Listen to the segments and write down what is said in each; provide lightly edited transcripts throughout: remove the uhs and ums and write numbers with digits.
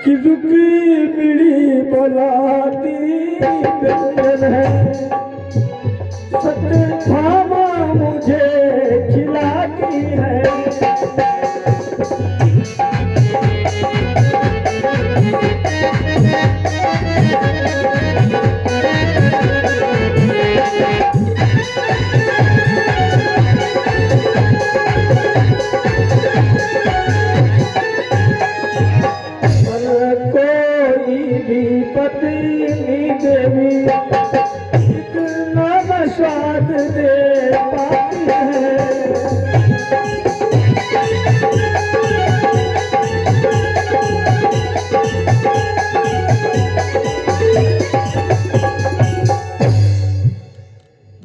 कि रुकी बिड़ी बनाती व्यंजन है, सत्यभामा मुझे खिलाती है। पत्नी देवी इतना स्वाद दे पाती है।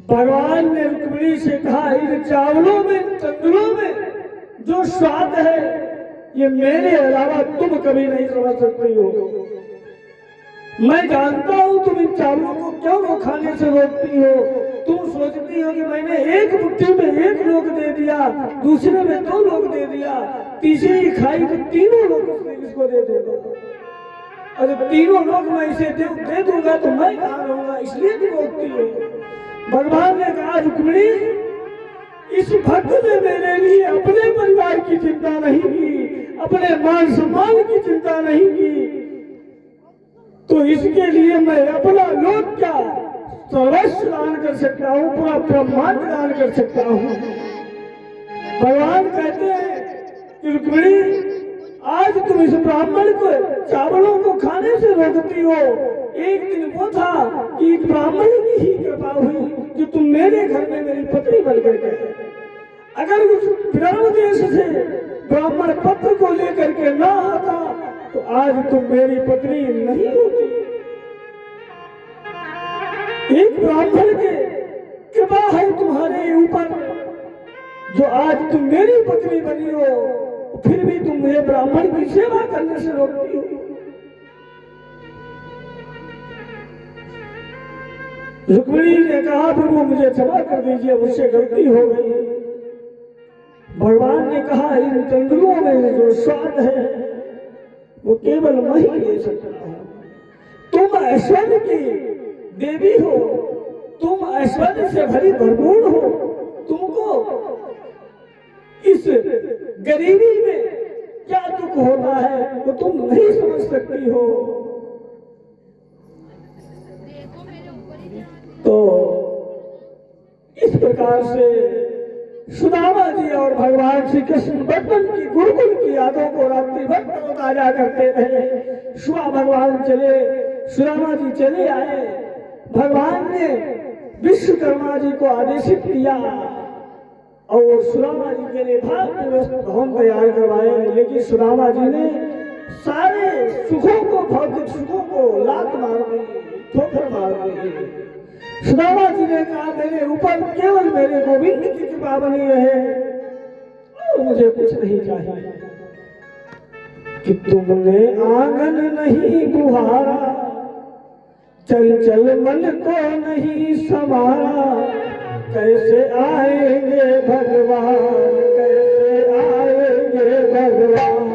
भगवान ने रुक्मिणी से कहा, इन चावलों में, इन तंदुरों में जो स्वाद है ये मेरे अलावा तुम कभी नहीं समझ सकती हो। मैं जानता हूं तुम इन चावलों को क्यों खाने से रोकती हो। तुम सोचती हो कि मैंने एक मुट्ठी में एक लोग दे दिया, दूसरे में 2 लोग दे दिया, तीसरी खाई तो 3 लोग इसको दे दूंगा। अरे 3 लोग मैं इसे दे दूंगा तो मैं कहाँ रहूंगा, इसलिए तुम रोकती हो। भगवान ने कहा, रुक्मिणी इस भक्त ने मेरे लिए अपने परिवार की चिंता नहीं की, अपने मान सम्मान की चिंता नहीं की, तो इसके लिए मैं अपना लोक क्या सर्वस्व दान कर सकता हूँ, पूरा ब्रह्मांड दान कर सकता हूँ। भगवान कहते हैं कि रुक्मिणी आज तुम इस ब्राह्मण को चावलों को खाने से रोकती हो। एक दिन वो था कि एक ब्राह्मण की ही कृपा हुई कि तुम मेरे घर में मेरी पत्नी बनकर गए। अगर उस विराम देश से ब्राह्मण पत्र को लेकर के ना आता तो आज तुम मेरी पत्नी नहीं होती। एक ब्राह्मण के कृपा है तुम्हारे ऊपर जो आज तुम मेरी पत्नी बनी हो, फिर भी तुम मेरे ब्राह्मण की सेवा करने से रोकती हो। रुक्मिणी ने कहा, प्रभु मुझे क्षमा कर दीजिए, मुझसे गलती हो गई। भगवान ने कहा, इन तंदुरों में जो स्वाद है वो केवल मैं ही ले सकता हूं। तुम ऐश्वर्य की देवी हो, तुम ऐश्वर्य से भरी भरपूर हो, तुमको इस गरीबी में क्या दुख होता है वो तुम नहीं समझ सकती हो। तो इस प्रकार से सुदामा जी और भगवान श्री कृष्ण बचपन की गुरुकुल की यादों को रात्रि भर ताजा करते रहे। सुबह भगवान चले, सुदामा जी चले आए। भगवान ने विश्वकर्मा जी को आदेशित किया और सुदामा जी के लिए भव्य भवन तैयार करवाए। लेकिन सुदामा जी ने सारे सुखों को, भौतिक सुखों को लात मार दी, ठोकर मार दी। सुदामा जी ने कहा, मेरे ऊपर केवल मेरे गोविंद की कृपा बनी रहे और मुझे कुछ नहीं चाहिए। कि तुमने आंगन नहीं बुहारा, चंचल मन को नहीं संवारा, कैसे आएंगे भगवान, कैसे आएंगे भगवान।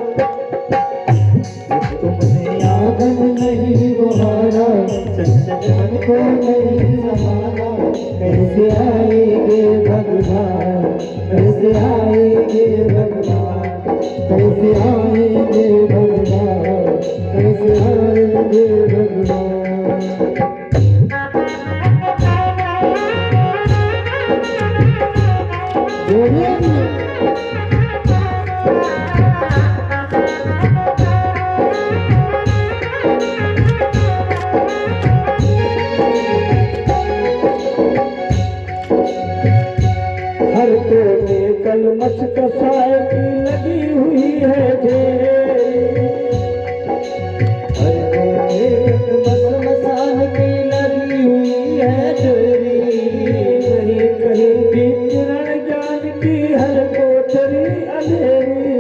तुमने आंगन नहीं बुहारा, चंचल मन को नहीं संवारा, कैसे आएंगे भगवान, कैसे आएंगे भगवान, कैसे आएंगे भगवान, कैसे आएंगे भगवान। हर कोने कलमश कसाय की लगी हुई है ढेरी, हर कोने कलमश मसान की लगी हुई है ढेरी। नहीं कहीं भी किरण ज्ञान की हर कोठरी अंधेरी,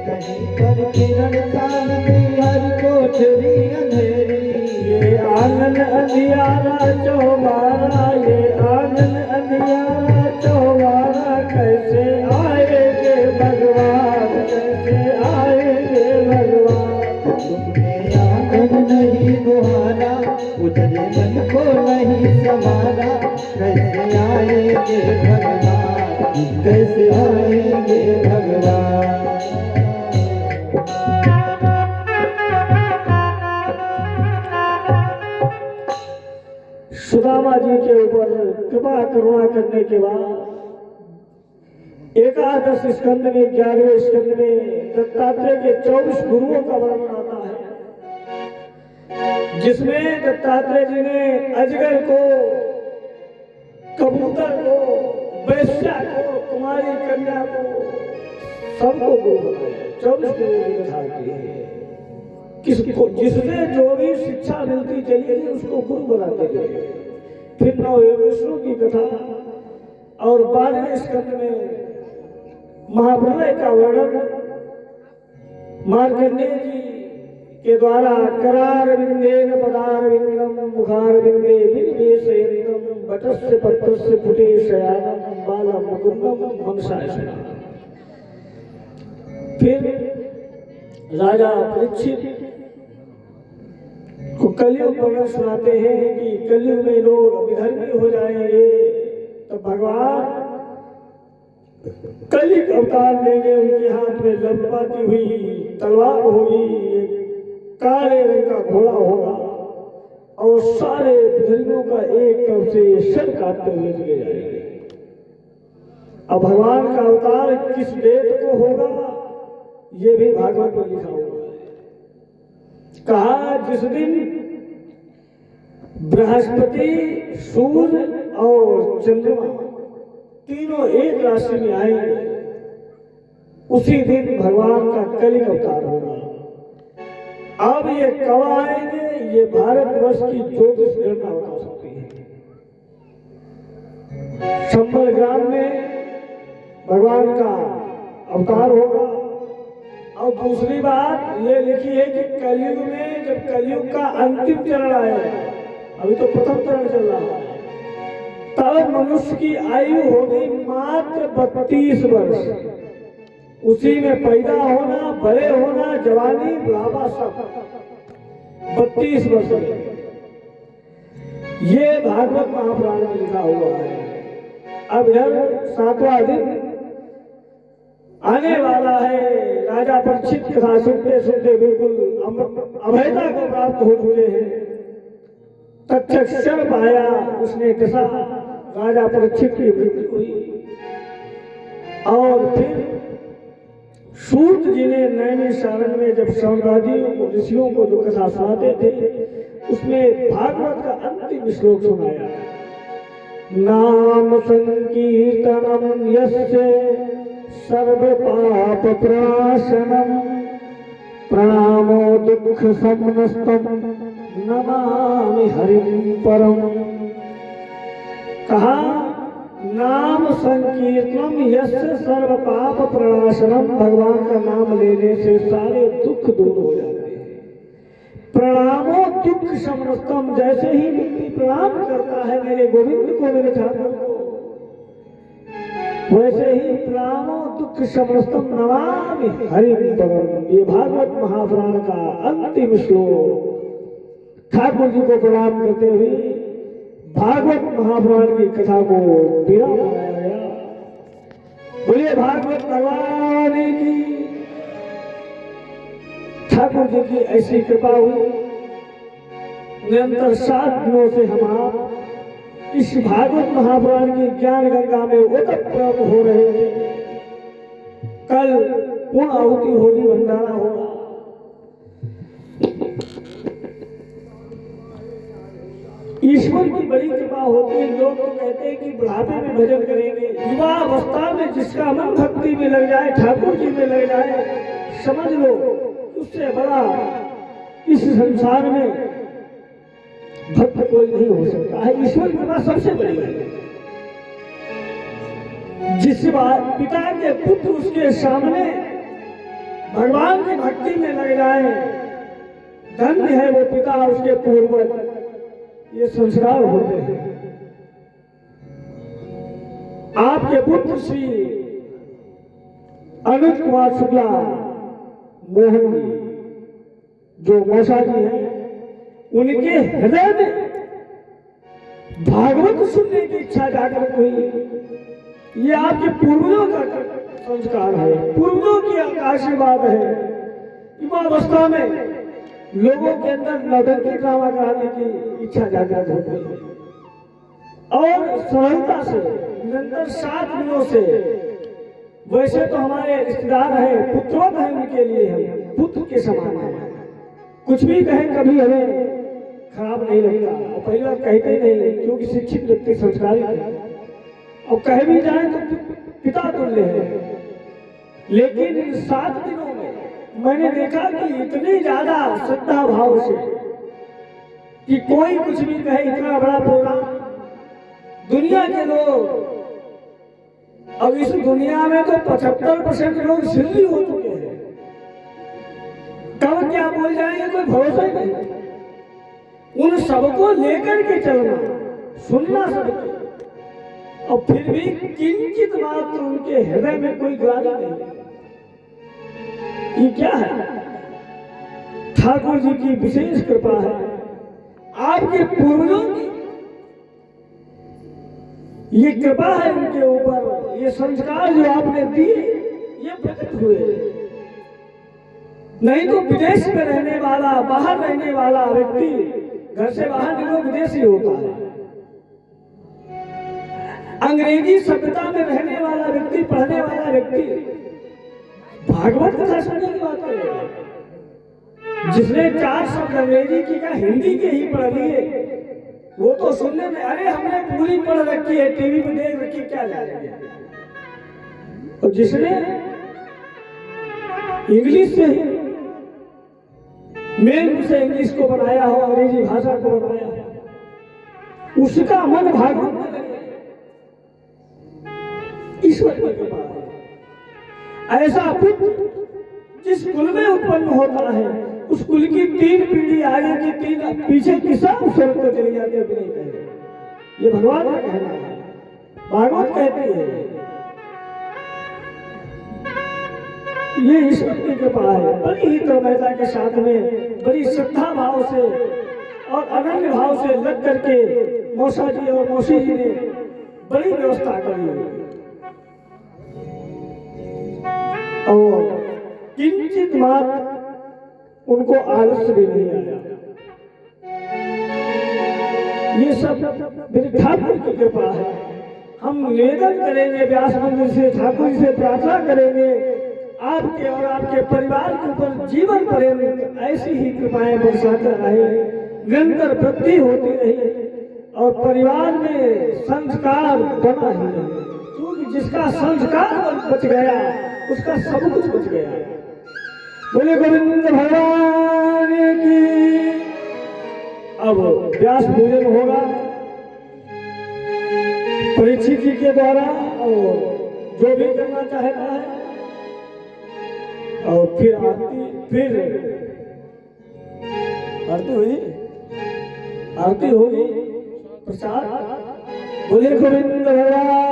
कहीं पर किरण चांद की हर कोठरी अंधेरी। ये आंगन अंधियारा चौबारा, ये आंगन अंधियारा चौबारा, कैसे आएंगे भगवान, कैसे आएंगे भगवान। कैसे आएंगे भगवान। सुदामा जी के ऊपर कृपा करुणा करने के बाद एकादश स्कंद में 11वें स्कंद में दत्तात्रेय के 24 गुरुओं का वर्णन आता है, जिसमें दत्तात्रेय जी ने अजगर को, कबूतर को, वैश्या को, कुमारी कन्या को, सबको गुरु बनाया। 24 गुरुओं की कथा की है। किसको जिससे जो भी शिक्षा मिलती चली उसको गुरु बनाते गए। फिर 9वें विष्णु की कथा और 12वें स्कंद में महाप्रलय का वर्णन मार्कंडेय जी के द्वारा करार विंदेन पदार विंदम मुखार विंदे विनिवेशयन्तम बटस्य पत्रस्य पुटे शयानम बालम मुकुंदम हंसाय सुना। फिर राजा परीक्षित को कलयुग वर्णन सुनाते हैं कि कलयुग में लोग विधर्मी हो जाएंगे, तो भगवान कलिक अवतार लेंगे। उनके हाथ में लंबाती हुई तलवार होगी, काले रंग का घोड़ा होगा और सारे विधर्मियों का एक तरफ से सर काटते हुए चले जाएंगे। अब भगवान का अवतार किस वेद को होगा ये भी भागवत में लिखा हुआ है। कहा जिस दिन बृहस्पति, सूर्य और चंद्रमा तीनों एक राशि में आएंगे, उसी दिन भगवान का कलिक अवतार होगा। अब ये कब आएंगे, ये भारतवर्ष की ज्योतिष गणना बता सकती है। संबल ग्राम में भगवान का अवतार होगा। और दूसरी बात ये लिखी है कि कलयुग में, जब कलयुग का अंतिम चरण आएगा, अभी तो प्रथम चरण चल रहा है, तब मनुष्य की आयु होगी मात्र 32 वर्ष। उसी में पैदा होना, बड़े होना, जवानी, बुढ़ापा सब 32 वर्ष में। ये भागवत महापुराण में लिखा हुआ है। अब इधर 7वां दिन आने वाला है। राजा परीक्षित कथा सुनते सुनते बिल्कुल अभयता को प्राप्त हो चुके हैं। तत्क्षण पाया उसने दशा, राजा परीक्षित की मृत्यु हुई। और फिर सूत जी ने नैमिषारण्य में जब सौनकादियों को, ऋषियों को जो कथा सुनाते थे, उसमें भागवत का अंतिम श्लोक सुनाया। नाम संकीर्तनम यस्य सर्व पाप प्रणाशनम प्रणामो दुख समनस्तम नमामि हरिं परम। कहा नाम संकीर्तनम यस्य सर्व पाप प्रणाशनम, भगवान का नाम लेने से सारे दुख दूर हो जाते हैं। प्रणामो दुख समनस्तम, जैसे ही व्यक्ति प्रणाम करता है मेरे गोविंद को, मेरे ठाकुर को, वैसे ही प्रणामो दुख समस्तम नमामि हरिं परम। ये भागवत महापुराण का अंतिम श्लोक ठाकुर जी को प्रणाम करते हुए भागवत महापुराण की कथा को विराम बनाया गया। बोलिए भागवत भगवान की। ठाकुर जी की ऐसी कृपा हुई, निरंतर 7 दिनों से हम आप इस भागवत महापुराण की ज्ञान गंगा में ओतप्रोत हो रहे थे। कल पूर्ण आहुति होगी, भंडारा होगा। ईश्वर की बड़ी कृपा होती है। लोग तो कहते हैं कि बुढ़ापे में भजन करेंगे, युवा अवस्था में जिसका मन भक्ति में लग जाए, ठाकुर जी में लग जाए, समझ लो उससे बड़ा इस संसार में भक्त कोई नहीं हो सकता है। ईश्वर की कृपा सबसे बड़ी है। जिस बात पिता के पुत्र उसके सामने भगवान की भक्ति में लग जाए, धन्य है वो पिता, उसके पूर्वज। ये संस्कार होते हैं। आपके पुत्र श्री अनुज कुमार शुक्ला मोहन जी, जो मौसा जी हैं, उनके हृदय में भागवत सुनने की इच्छा जागृत हुई। ये आपके पूर्वजों का संस्कार है, पूर्वजों की आशीर्वाद है। युवावस्था में लोगों के अंदर नौटंकी ड्रामा कराने की इच्छा जागृत होती है और सरलता से निरंतर 7 दिनों से, वैसे तो हमारे रिश्तेदार हैं, पुत्रवत हैं, उनके लिए हम पुत्र के समान हैं। कुछ भी कहें कभी हमें खराब नहीं लगता, और पहली बार कहते नहीं क्योंकि शिक्षित व्यक्ति संस्कारित है, और कह भी जाए तो पिता तुल्य है। लेकिन इन 7 दिनों में मैंने देखा कि इतनी ज्यादा श्रद्धा भाव से कि कोई कुछ भी कहे, इतना बड़ा प्रोग्राम, दुनिया के लोग, अब इस दुनिया में तो 75% लोग सिद्धि हो चुके हैं, कब क्या बोल जाएंगे कोई भरोसा ही नहीं। उन सबको लेकर के चलना, सुनना सबकी, और फिर भी किंचित मात्र उनके हृदय में कोई ग्राही नहीं। ये क्या है? ठाकुर जी की विशेष कृपा है, आपके पूर्वजों की ये कृपा है उनके ऊपर। ये संस्कार जो आपने दिए ये प्रकट हुए, नहीं तो विदेश में रहने वाला, बाहर रहने वाला व्यक्ति, घर से बाहर निकलो विदेशी होता है। अंग्रेजी सभ्यता में रहने वाला व्यक्ति, पढ़ने वाला व्यक्ति भागवत कथा सुनने की बात करेगा। जिसने 4 शब्द अंग्रेजी की का हिंदी के ही पढ़ लिए, वो तो सुनने में, अरे हमने पूरी पढ़ रखी है, टीवी पे देख रखी, क्या जाएगा। और जिसने इंग्लिश से ही मेन से इंग्लिश को बनाया हो, अंग्रेजी भाषा को बनाया हो, उसका मन भागवत में लगे, ईश्वर की कृपा है। ऐसा पुत्र जिस कुल में उत्पन्न होता है, उस कुल की 3 पीढ़ी आगे की 3 पीछे की सब स्वर्ग को चली जाती है, नहीं कहे। ये भगवान का कहना है, भागवत कहती है। ये ईश्वर की कृपा है। बड़ी ही तन्मयता के साथ में, बड़ी श्रद्धा भाव से और अनन्य भाव से लग करके मौसा जी और मौसी जी ने बड़ी व्यवस्था करी, और किंचित मात्र उनको आलस्य भी नहीं आया। ये सब मेरे ठाकुर की कृपा है। हम निवेदन करेंगे व्यास मंदिर से, ठाकुर जी से प्रार्थना करेंगे, आपके और आपके परिवार के ऊपर जीवन पर्यंत ऐसी ही कृपाएं बरसाते रहे, निरंतर वृद्धि होती रही, और परिवार में संस्कार बना ही रहे। क्योंकि जिसका संस्कार बच गया उसका सब कुछ बच गया। बोले गोविंद भगवान की। अब व्यास पूजन होगा परीक्षित जी के द्वारा, और जो भी करना चाहता है, और फिर आरती हुई, आरती होगी, प्रसाद। बोले गोविंद भगवान